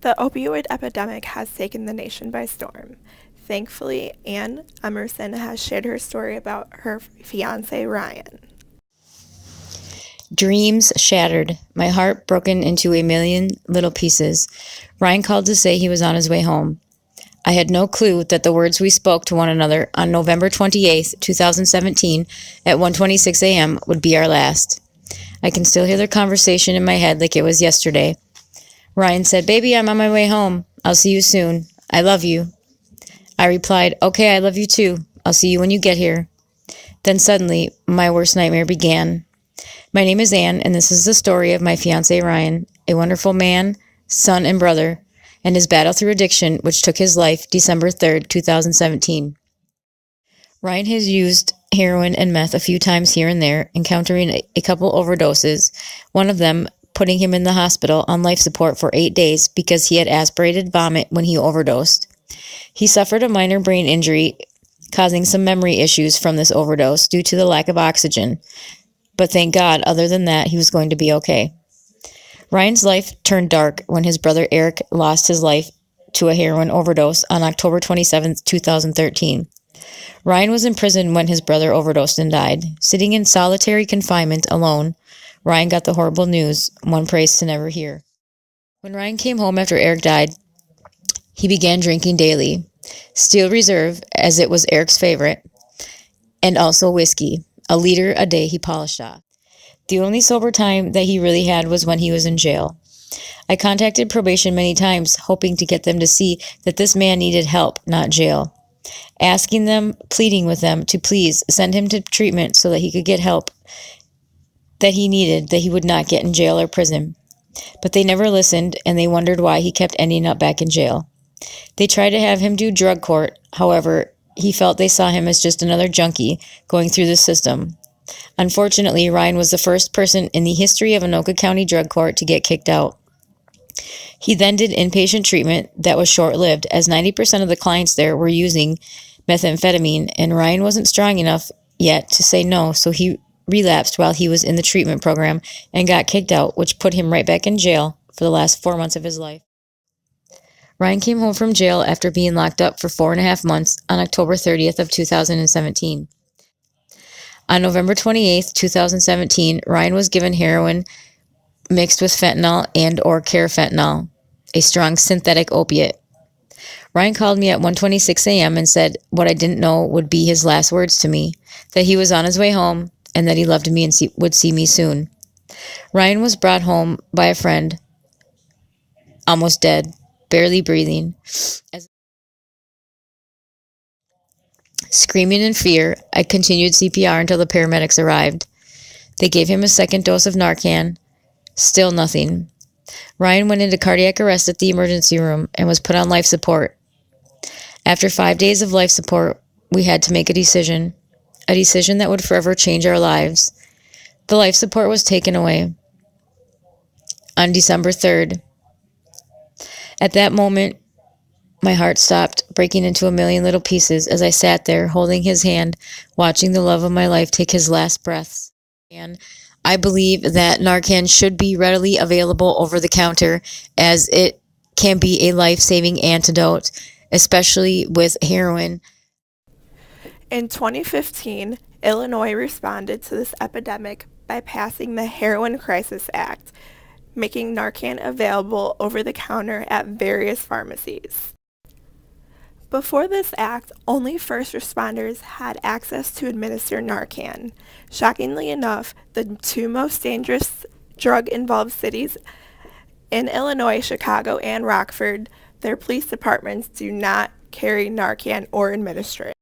The opioid epidemic has taken the nation by storm. Thankfully, Ann Emerson has shared her story about her fiancé, Ryan. Dreams shattered, my heart broken into a million little pieces. Ryan called to say he was on his way home. I had no clue that the words we spoke to one another on November 28th, 2017 at 1:26 a.m. would be our last. I can still hear the conversation in my head like it was yesterday. Ryan said, "Baby, I'm on my way home. I'll see you soon. I love you." I replied, "Okay, I love you too. I'll see you when you get here." Then suddenly, my worst nightmare began. My name is Ann, and this is the story of my fiancé Ryan, a wonderful man, son, and brother, and his battle through addiction, which took his life December 3rd, 2017. Ryan has used heroin and meth a few times here and there, encountering a couple overdoses, one of them putting him in the hospital on life support for 8 days because he had aspirated vomit when he overdosed. He suffered a minor brain injury, causing some memory issues from this overdose due to the lack of oxygen. But thank God, other than that, he was going to be okay. Ryan's life turned dark when his brother Eric lost his life to a heroin overdose on October 27, 2013. Ryan was in prison when his brother overdosed and died. Sitting in solitary confinement alone, Ryan got the horrible news one prays to never hear. When Ryan came home after Eric died, he began drinking daily. Steel Reserve, as it was Eric's favorite, and also whiskey. A liter a day he polished off. The only sober time that he really had was when he was in jail. I contacted probation many times, hoping to get them to see that this man needed help, not jail. Asking them, pleading with them to please send him to treatment so that he could get help that he needed, that he would not get in jail or prison. But they never listened, and they wondered why he kept ending up back in jail. They tried to have him do drug court. However, he felt they saw him as just another junkie going through the system. Unfortunately, Ryan was the first person in the history of Anoka County Drug Court to get kicked out. He then did inpatient treatment that was short-lived, as 90% of the clients there were using methamphetamine, and Ryan wasn't strong enough yet to say no, so he relapsed while he was in the treatment program and got kicked out, which put him right back in jail for the last 4 months of his life. Ryan came home from jail after being locked up for 4.5 months on October 30th of 2017. On November 28th, 2017, Ryan was given heroin mixed with fentanyl and or carfentanil, a strong synthetic opiate. Ryan called me at 1:26 a.m. and said what I didn't know would be his last words to me, that he was on his way home and that he loved me and would see me soon. Ryan was brought home by a friend, almost dead, barely breathing. Screaming in fear, I continued CPR until the paramedics arrived. They gave him a second dose of Narcan. Still nothing. Ryan went into cardiac arrest at the emergency room and was put on life support. After 5 days of life support, we had to make a decision that would forever change our lives. The life support was taken away on December 3rd. At that moment, my heart stopped breaking into a million little pieces as I sat there holding his hand, watching the love of my life take his last breaths. And I believe that Narcan should be readily available over the counter, as it can be a life-saving antidote, especially with heroin. In 2015, Illinois responded to this epidemic by passing the Heroin Crisis Act, making Narcan available over the counter at various pharmacies. Before this act, only first responders had access to administer Narcan. Shockingly enough, the two most dangerous drug-involved cities in Illinois, Chicago and Rockford, their police departments do not carry Narcan or administer it.